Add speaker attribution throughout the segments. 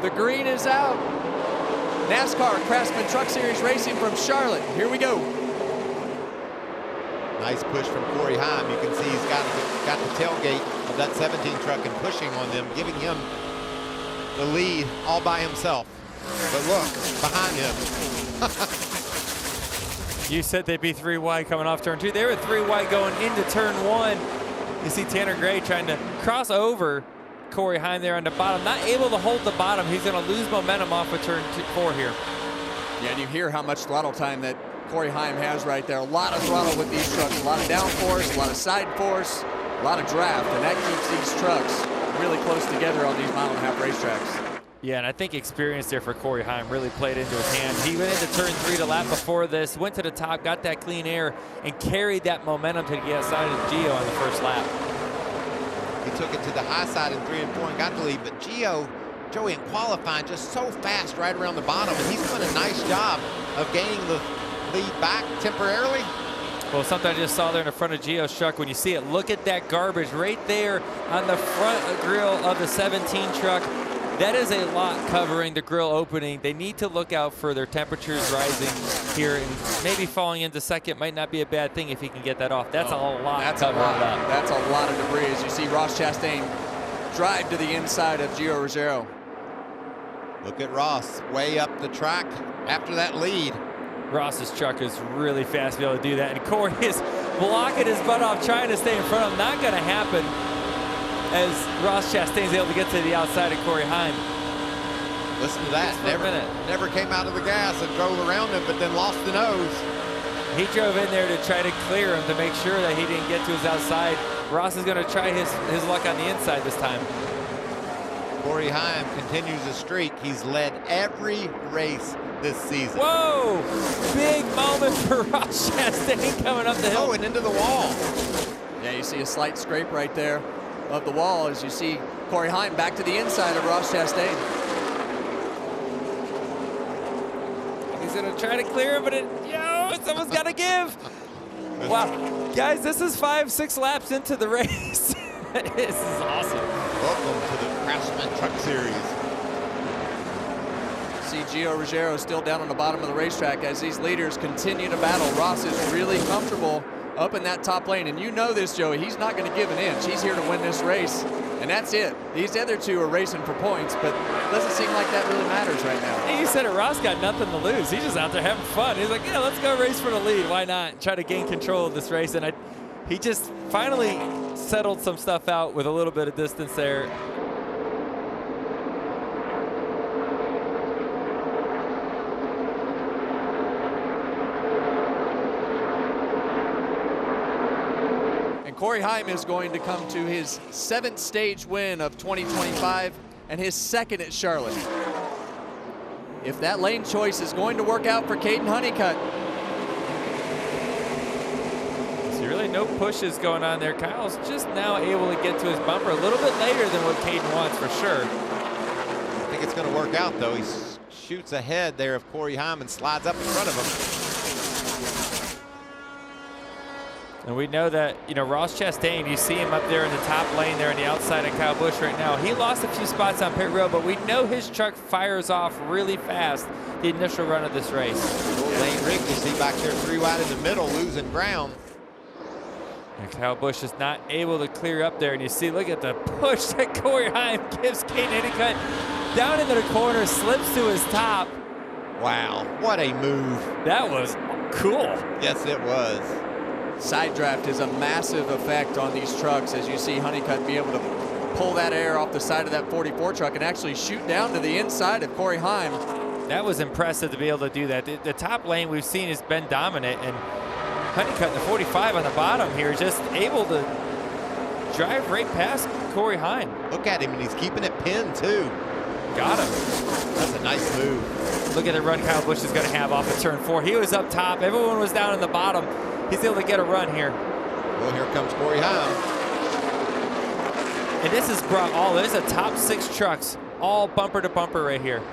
Speaker 1: The green is out. NASCAR Craftsman Truck Series racing from Charlotte. Here we go.
Speaker 2: Nice push from Corey Heim. You can see he's got the tailgate of that 17 truck and pushing on them, giving him the lead all by himself. But look, behind him.
Speaker 3: You said they'd be 3 wide coming off turn 2. They were 3 wide going into turn 1. You see Tanner Gray trying to cross over Corey Heim there on the bottom. Not able to hold the bottom. He's going to lose momentum off of turn 4 here.
Speaker 1: Yeah, and you hear how much throttle time that Corey Heim has right there. A lot of throttle with these trucks. A lot of downforce, a lot of side force, a lot of draft. And that keeps these trucks really close together on these mile-and-a-half racetracks.
Speaker 3: Yeah, and I think experience there for Corey Heim really played into his hands. He went into turn 3 the lap before this, went to the top, got that clean air, and carried that momentum to the outside of Gio on the first lap.
Speaker 2: He took it to the high side in 3 and 4 and got the lead, but Joey in qualifying just so fast right around the bottom, and he's doing a nice job of gaining the lead back temporarily.
Speaker 3: Well, something I just saw there in the front of Gio's truck, when you see it, look at that garbage right there on the front grille of the 17 truck. That is a lot covering the grill opening. They need to look out for their temperatures rising here, and maybe falling into second might not be a bad thing if he can get that off. That's a lot.
Speaker 1: That's a lot. That's a lot of debris as you see Ross Chastain drive to the inside of Gio Ruggiero.
Speaker 2: Look at Ross way up the track after that lead.
Speaker 3: Ross's truck is really fast to be able to do that, and Corey is blocking his butt off trying to stay in front of him. Not going to happen, as Ross Chastain's able to get to the outside of Corey Heim.
Speaker 2: Listen to that. Never came out of the gas and drove around him, but then lost the nose.
Speaker 3: He drove in there to try to clear him to make sure that he didn't get to his outside. Ross is going to try his luck on the inside this time.
Speaker 2: Corey Heim continues the streak. He's led every race this season.
Speaker 3: Whoa! Big moment for Ross Chastain coming up the hill.
Speaker 2: Oh, and into the wall.
Speaker 1: Yeah, you see a slight scrape right there of the wall as you see Corey Heim back to the inside of Ross Chastain.
Speaker 3: He's gonna try to clear him, but someone's gotta give. Wow, guys, this is 5-6 laps into the race. This is awesome.
Speaker 2: Welcome to the Craftsman Truck Series.
Speaker 1: See Gio Ruggiero still down on the bottom of the racetrack as these leaders continue to battle. Ross is really comfortable up in that top lane, and you know this, Joey. He's not going to give an inch. He's here to win this race, and that's it. These other two are racing for points, but it doesn't seem like that really matters right now.
Speaker 3: Hey, you said it. Ross got nothing to lose. He's just out there having fun. He's like, yeah, let's go race for the lead. Why not? Try to gain control of this race, and he just finally settled some stuff out with a little bit of distance there.
Speaker 1: Corey Heim is going to come to his 7th stage win of 2025 and his 2nd at Charlotte. If that lane choice is going to work out for Caden Honeycutt.
Speaker 3: So really no pushes going on there. Kyle's just now able to get to his bumper a little bit later than what Caden wants for sure.
Speaker 2: I think it's going to work out though. He shoots ahead there of Corey Heim and slides up in front of him.
Speaker 3: And we know that, Ross Chastain, you see him up there in the top lane there on the outside of Kyle Busch right now. He lost a few spots on pit road, but we know his truck fires off really fast the initial run of this race.
Speaker 2: Lane Rick, you see back there 3 wide in the middle, losing ground.
Speaker 3: And Kyle Busch is not able to clear up there. And you see, look at the push that Corey Heim gives Caden Honeycutt down into the corner, slips to his top.
Speaker 2: Wow, what a move.
Speaker 3: That was cool.
Speaker 2: Yes, it was.
Speaker 1: Side draft is a massive effect on these trucks as you see Honeycutt be able to pull that air off the side of that 44 truck and actually shoot down to the inside of Corey Heim.
Speaker 3: That was impressive to be able to do that. The top lane we've seen has been dominant, and Honeycutt in the 45 on the bottom here just able to drive right past Corey Heim.
Speaker 2: Look at him, and he's keeping it pinned too.
Speaker 3: Got him.
Speaker 2: That's a nice move.
Speaker 3: Look at the run Kyle Busch is going to have off of turn 4. He was up top. Everyone was down in the bottom. He's able to get a run here.
Speaker 2: Well, here comes Corey Heim.
Speaker 3: And this has brought there's a top 6 trucks, all bumper to bumper right here.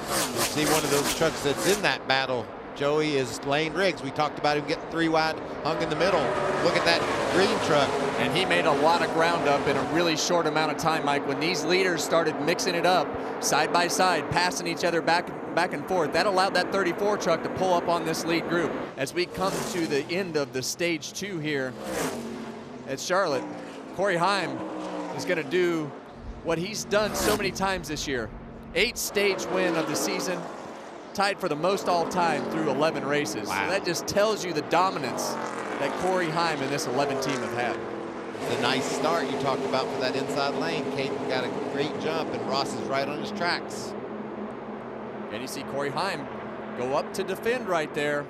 Speaker 2: You see one of those trucks that's in that battle Joey, is Lane Riggs. We talked about him getting 3 wide, hung in the middle. Look at that green truck.
Speaker 1: And he made a lot of ground up in a really short amount of time, Mike. When these leaders started mixing it up side by side, passing each other back and forth, that allowed that 34 truck to pull up on this lead group. As we come to the end of the stage 2 here at Charlotte, Corey Heim is going to do what he's done so many times this year. 8th stage win of the season, tied for the most all time through 11 races.
Speaker 2: Wow.
Speaker 1: So that just tells you the dominance that Corey Heim and this 11 team have had.
Speaker 2: The nice start you talked about for that inside lane. Caden got a great jump, and Ross is right on his tracks.
Speaker 1: And you see Corey Heim go up to defend right there.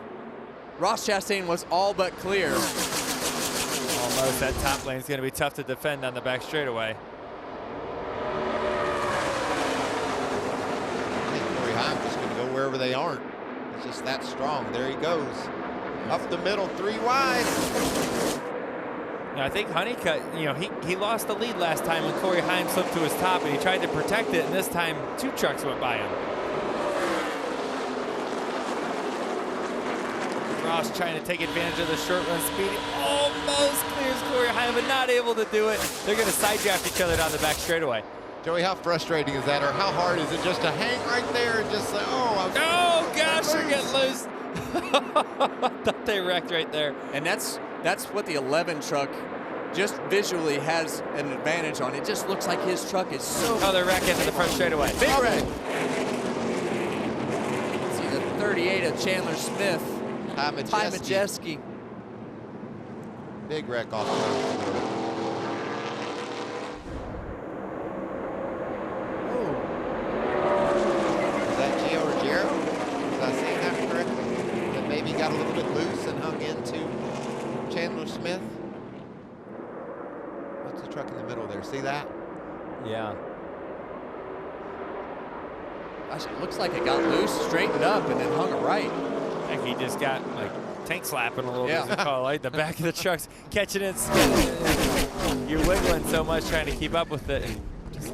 Speaker 1: Ross Chastain was all but clear.
Speaker 3: Almost. That top lane is going to be tough to defend on the back straightaway.
Speaker 2: I think Corey Heim's just going to go wherever they aren't. It's just that strong. There he goes. Up the middle, 3 wide.
Speaker 3: Now, I think Honeycutt, you know, he lost the lead last time when Corey Heim slipped to his top, and he tried to protect it, and this time 2 trucks went by him. Ross trying to take advantage of the short run speed. Almost clears Corey Heim, but not able to do it. They're going to side draft each other down the back straightaway.
Speaker 2: Joey, how frustrating is that, or how hard is it just to hang right there and just say, oh,
Speaker 3: oh gosh, they're getting loose. I thought they wrecked right there.
Speaker 1: And that's what the 11 truck just visually has an advantage on. It just looks like his truck is so...
Speaker 3: Oh, they're wrecking to the front straightaway.
Speaker 1: Big wreck. See the 38 of Chandler Smith. Ty Majeski.
Speaker 2: Big wreck off the road. Is that Gio Ruggiero? Was I seeing that correctly? That maybe got a little bit loose and hung into Chandler Smith? What's the truck in the middle there? See that?
Speaker 3: Yeah.
Speaker 1: Gosh, it looks like it got loose, straightened up, and then hung a right.
Speaker 3: Like he just got like tank slapping a little
Speaker 1: Yeah.
Speaker 3: bit. Call like the back of the truck's catching it. You're wiggling so much trying to keep up with it. And just...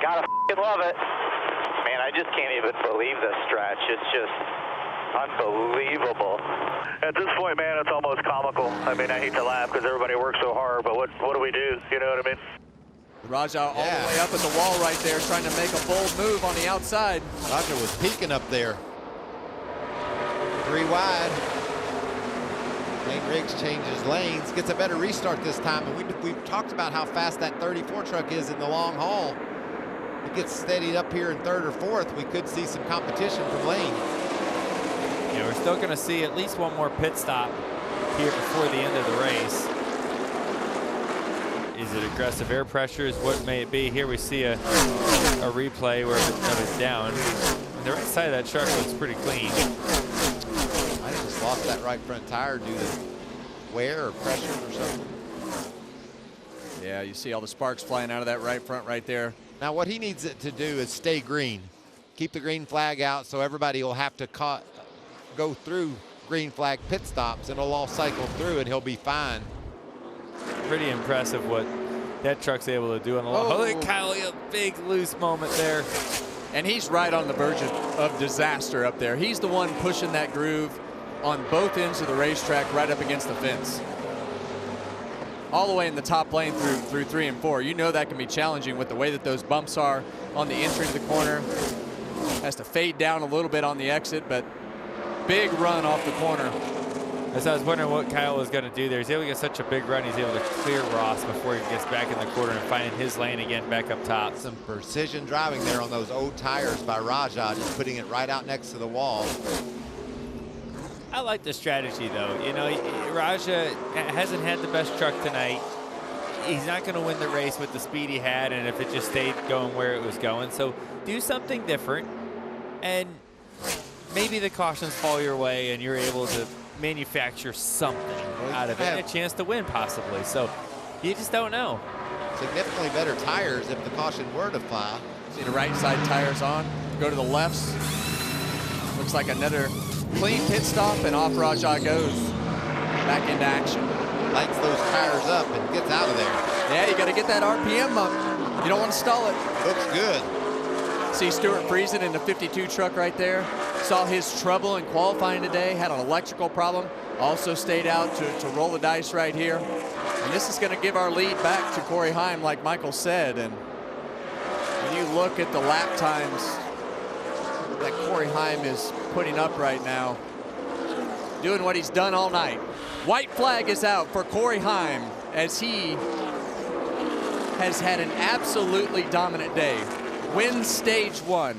Speaker 4: Gotta f***ing love it. Man, I just can't even believe this stretch. It's just unbelievable. At this point, man, it's almost comical. I mean, I hate to laugh because everybody works so hard, but what do we do? You know what I mean?
Speaker 1: Raja all the way up at the wall right there, trying to make a bold move on the outside.
Speaker 2: Raja was peeking up there. 3 wide. Lane Riggs changes lanes, gets a better restart this time. And we've talked about how fast that 34 truck is in the long haul. It gets steadied up here in 3rd or 4th. We could see some competition from Lane.
Speaker 3: Yeah, we're still going to see at least one more pit stop here before the end of the race. Is it aggressive air pressures? What may it be? Here we see a replay where it was down. And the right side of that truck looks pretty clean.
Speaker 2: I just lost that right front tire due to wear or pressure or something.
Speaker 1: Yeah, you see all the sparks flying out of that right front right there.
Speaker 2: Now what he needs it to do is stay green. Keep the green flag out so everybody will have to go through green flag pit stops, and it'll all cycle through and he'll be fine.
Speaker 3: Pretty impressive what that truck's able to do on the long. Holy cow, a big loose moment there.
Speaker 1: And he's right on the verge of disaster up there. He's the one pushing that groove on both ends of the racetrack right up against the fence. All the way in the top lane through 3 and 4. You know that can be challenging with the way that those bumps are on the entry to the corner. Has to fade down a little bit on the exit, but big run off the corner.
Speaker 3: As I was wondering what Kyle was going to do there. He's able to get such a big run. He's able to clear Ross before he gets back in the corner and finding his lane again back up top.
Speaker 2: Some precision driving there on those old tires by Raja, just putting it right out next to the wall.
Speaker 3: I like the strategy, though. You know, Raja hasn't had the best truck tonight. He's not going to win the race with the speed he had, and if it just stayed going where it was going. So do something different, and maybe the cautions fall your way, and you're able to manufacture something out of it, and a chance to win possibly. So you just don't know.
Speaker 2: Significantly better tires if the caution were to fly.
Speaker 1: See the right side tires on, go to the lefts. Looks like another clean pit stop, and off Raja goes back into action.
Speaker 2: Lights those tires up and gets out of there.
Speaker 1: Yeah, you got to get that RPM up. You don't want to stall it.
Speaker 2: Looks good.
Speaker 1: See Stuart Friesen in the 52 truck right there. saw his trouble in qualifying today, had an electrical problem, also stayed out to roll the dice right here. And this is going to give our lead back to Corey Heim, like Michael said. And when you look at the lap times that Corey Heim is putting up right now, doing what he's done all night. White flag is out for Corey Heim as he has had an absolutely dominant day. Wins stage 1,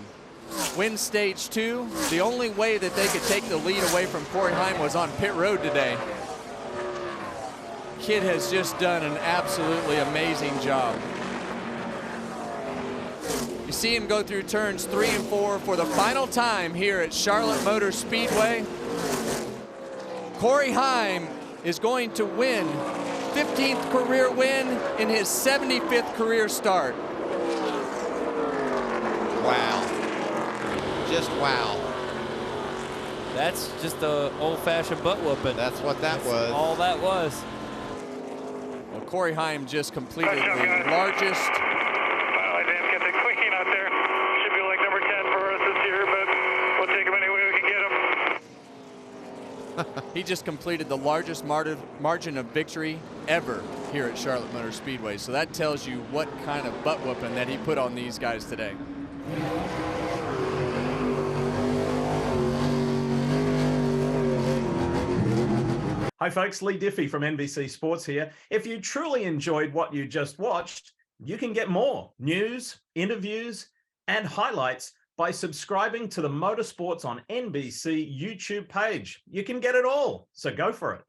Speaker 1: wins stage 2. The only way that they could take the lead away from Corey Heim was on pit road today. Kid has just done an absolutely amazing job. You see him go through turns 3 and 4 for the final time here at Charlotte Motor Speedway. Corey Heim is going to win 15th career win in his 75th career start.
Speaker 2: Wow. Just wow.
Speaker 3: That's just a old-fashioned butt whooping.
Speaker 2: That's what that was.
Speaker 3: All that was.
Speaker 1: Well, Corey Heim just completed the largest.
Speaker 4: I didn't get the clean out there. Should be like number 10 for us this year, but we'll take him any way we can get him.
Speaker 1: He just completed the largest margin of victory ever here at Charlotte Motor Speedway. So that tells you what kind of butt whooping that he put on these guys today.
Speaker 5: Hi folks, Lee Diffie from NBC Sports here. If you truly enjoyed what you just watched, you can get more news, interviews, and highlights by subscribing to the Motorsports on NBC YouTube page. You can get it all, so go for it.